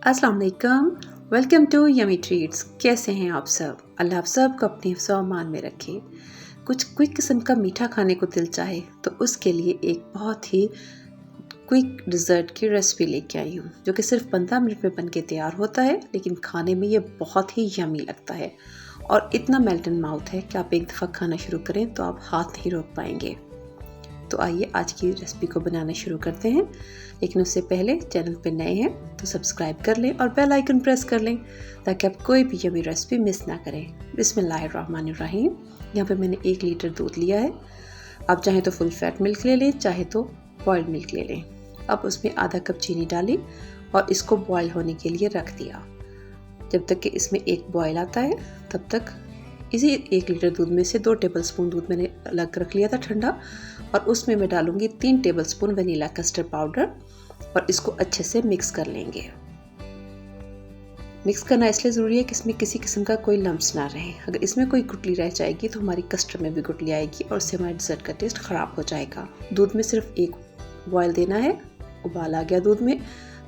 अस्सलाम वालेकुम। Welcome to Yummy Treats. कैसे हैं आप सब? अल्लाह आप सब को अपने सामान में रखे। कुछ क्विक किस्म का मीठा खाने को दिल चाहे तो उसके लिए एक बहुत ही क्विक डिज़र्ट की रेसिपी लेके आई हूँ, जो कि सिर्फ 15 मिनट में बन के तैयार होता है, लेकिन खाने में ये बहुत ही यमी लगता है और इतना मेल्ट इन माउथ है कि आप एक दफ़ा खाना शुरू करें तो आप हाथ नहीं रोक पाएंगे। तो आइए आज की रेसिपी को बनाना शुरू करते हैं, लेकिन उससे पहले चैनल पे नए हैं तो सब्सक्राइब कर लें और बेल आइकन प्रेस कर लें ताकि आप कोई भी यमी रेसिपी मिस ना करें। बिस्मिल्लाहिर्रहमानिर्रहीम। यहाँ पे मैंने 1 लीटर दूध लिया है। आप चाहें तो फुल फैट मिल्क ले लें, चाहे तो बॉइल्ड मिल्क ले लें। अब उसमें आधा कप चीनी डाली और इसको बॉयल होने के लिए रख दिया। जब तक कि इसमें एक बॉयल आता है तब तक इसी 1 लीटर दूध में से 2 टेबलस्पून दूध मैंने अलग रख लिया था ठंडा, और उसमें मैं डालूंगी 3 टेबलस्पून वनीला कस्टर्ड पाउडर और इसको अच्छे से मिक्स कर लेंगे। मिक्स करना इसलिए ज़रूरी है कि इसमें किसी किस्म का कोई लम्प्स ना रहे। अगर इसमें कोई गुठली रह जाएगी तो हमारी कस्टर्ड में भी गुठली आएगी और उससे हमारे डिज़र्ट का टेस्ट ख़राब हो जाएगा। दूध में सिर्फ एक बॉयल देना है। उबाल आ गया दूध में,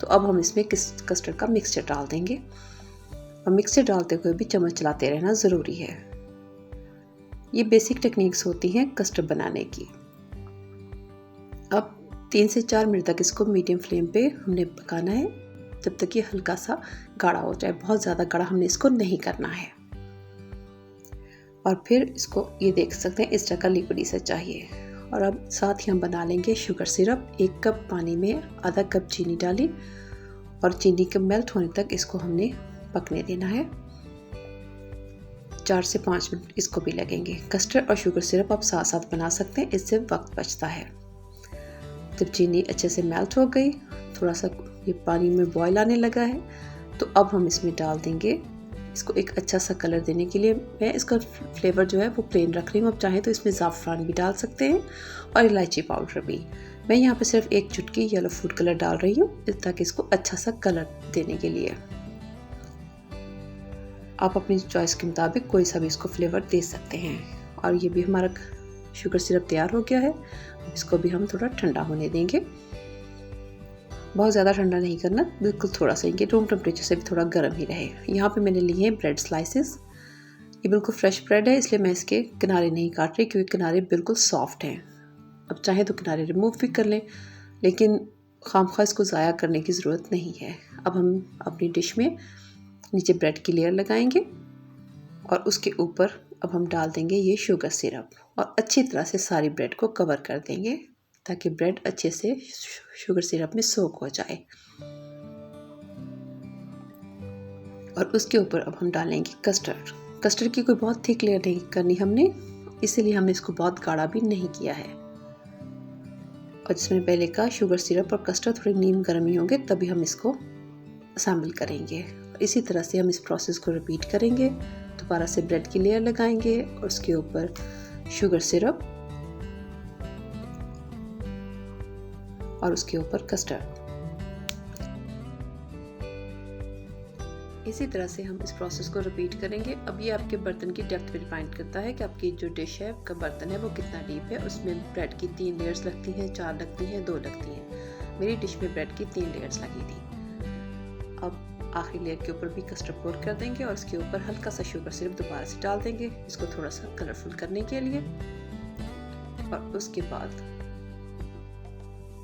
तो अब हम इसमें कस्टर्ड का मिक्सचर डाल देंगे और मिक्सचर डालते हुए भी चम्मच चलाते रहना ज़रूरी है। ये बेसिक टेक्निक्स होती हैं कस्टर्ड बनाने की। अब 3 से 4 मिनट तक इसको मीडियम फ्लेम पे हमने पकाना है, जब तक ये हल्का सा गाढ़ा हो जाए। बहुत ज़्यादा गाढ़ा हमने इसको नहीं करना है। और फिर इसको ये देख सकते हैं इस तरह का लिक्विड सा चाहिए। और अब साथ ही हम बना लेंगे शुगर सिरप। 1 कप पानी में आधा कप चीनी डाली और चीनी के मेल्ट होने तक इसको हमने पकने देना है। 4 से 5 मिनट इसको भी लगेंगे। कस्टर्ड और शुगर सिरप आप साथ साथ बना सकते हैं, इससे वक्त बचता है। जब चीनी अच्छे से मेल्ट हो गई, थोड़ा सा ये पानी में बॉयल आने लगा है, तो अब हम इसमें डाल देंगे इसको एक अच्छा सा कलर देने के लिए। मैं इसका फ्लेवर जो है वो प्लेन रख रही हूँ। आप चाहें तो इसमें ज़ाफ़रान भी डाल सकते हैं और इलायची पाउडर भी। मैं यहाँ पे सिर्फ 1 चुटकी येलो फूड कलर डाल रही हूँ, ताकि इसको अच्छा सा कलर देने के लिए। आप अपनी चॉइस के मुताबिक कोई सा भी इसको फ्लेवर दे सकते हैं। और ये भी हमारा शुगर सिरप तैयार हो गया है। इसको भी हम थोड़ा ठंडा होने देंगे। बहुत ज़्यादा ठंडा नहीं करना, बिल्कुल थोड़ा सा, इनके रूम टेम्परेचर से भी थोड़ा गर्म ही रहे। यहाँ पे मैंने लिए हैं ब्रेड स्लाइसेस। ये बिल्कुल फ्रेश ब्रेड है, इसलिए मैं इसके किनारे नहीं काट रही, क्योंकि किनारे बिल्कुल सॉफ्ट हैं। अब चाहे तो किनारे रिमूव भी कर लें, लेकिन खामखा इसको ज़ाया करने की ज़रूरत नहीं है। अब हम अपनी डिश में नीचे ब्रेड की लेयर लगाएंगे और उसके ऊपर अब हम डाल देंगे ये शुगर सिरप और अच्छी तरह से सारी ब्रेड को कवर कर देंगे, ताकि ब्रेड अच्छे से शुगर सिरप में सोक हो जाए। और उसके ऊपर अब हम डालेंगे कस्टर्ड। कस्टर्ड की कोई बहुत थिक लेयर नहीं करनी हमने, इसीलिए हमने इसको बहुत गाढ़ा भी नहीं किया है। और जिसमें पहले का शुगर सिरप और कस्टर्ड थोड़ी नीम गर्म ही होंगे, तभी हम इसको शामिल करेंगे। इसी तरह से हम इस प्रोसेस को रिपीट करेंगे। दोबारा से ब्रेड की लेयर लगाएंगे और उसके ऊपर शुगर सिरप और उसके ऊपर कस्टर्ड। इसी तरह से हम इस प्रोसेस को रिपीट करेंगे। अब ये आपके बर्तन की डेप्थ पे डिपेंड करता है कि आपकी जो डिश है, आपका बर्तन है, वो कितना डीप है। उसमें ब्रेड की 3 लेयर्स लगती हैं, 4 लगती हैं, 2 लगती हैं। मेरी डिश में ब्रेड की 3 लेयर्स लगी थी। अब आखिरी लेयर के ऊपर भी कस्टर्ड पोर कर देंगे और इसके ऊपर हल्का सा शुगर सिरप दोबारा से डाल देंगे, इसको थोड़ा सा कलरफुल करने के लिए। और उसके बाद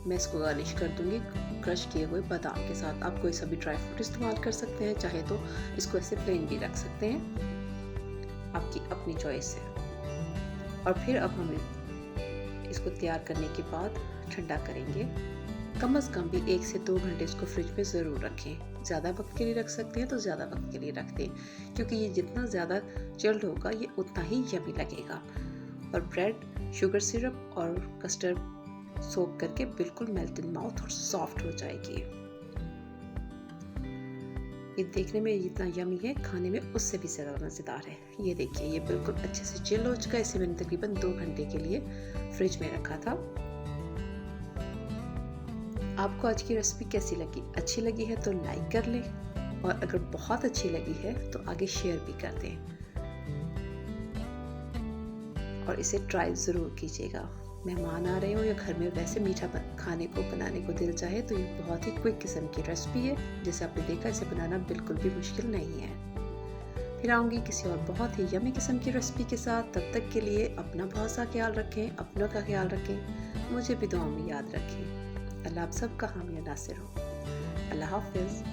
मैं इसको गार्निश कर दूंगी क्रश किए हुए बादाम के साथ। आप कोई सा भी ड्राई फ्रूट इस्तेमाल कर सकते हैं, चाहे तो इसको ऐसे प्लेन भी रख सकते हैं, आपकी अपनी चॉइस है। और फिर अब हम इसको तैयार करने के बाद ठंडा करेंगे। कम से कम भी 1 से 2 घंटे इसको फ्रिज में ज़रूर रखें। ज़्यादा वक्त के लिए रख सकते हैं तो ज़्यादा वक्त के लिए रख दें, क्योंकि ये जितना ज़्यादा चिल्ड होगा ये उतना ही यमी लगेगा। और ब्रेड शुगर सिरप और कस्टर्ड सोक करके बिल्कुल मेल्ट इन माउथ और सॉफ्ट हो जाएगी। ये देखने में जितना यमी है, खाने में उससे भी ज़्यादा मज़ेदार है। ये देखिए, ये बिल्कुल अच्छे से चिल हो चुका है। इसे मैंने तकरीबन 2 घंटे के लिए फ्रिज में रखा था। आपको आज की रेसिपी कैसी लगी? अच्छी लगी है तो लाइक कर लें, और अगर बहुत अच्छी लगी है तो आगे शेयर भी कर दें और इसे ट्राई ज़रूर कीजिएगा। मेहमान आ रहे हो या घर में वैसे मीठा खाने को बनाने को दिल चाहे तो ये बहुत ही क्विक किस्म की रेसिपी है। जैसे आपने देखा, इसे बनाना बिल्कुल भी मुश्किल नहीं है। फिर आऊँगी किसी और बहुत ही यमी किस्म की रेसिपी के साथ। तब तक के लिए अपना बहुत सा ख्याल रखें, अपनों का ख्याल रखें, मुझे भी दुआ में याद रखें। अल्लाह आप सबका हामी नासिर हो। अल्लाह हाफिज़।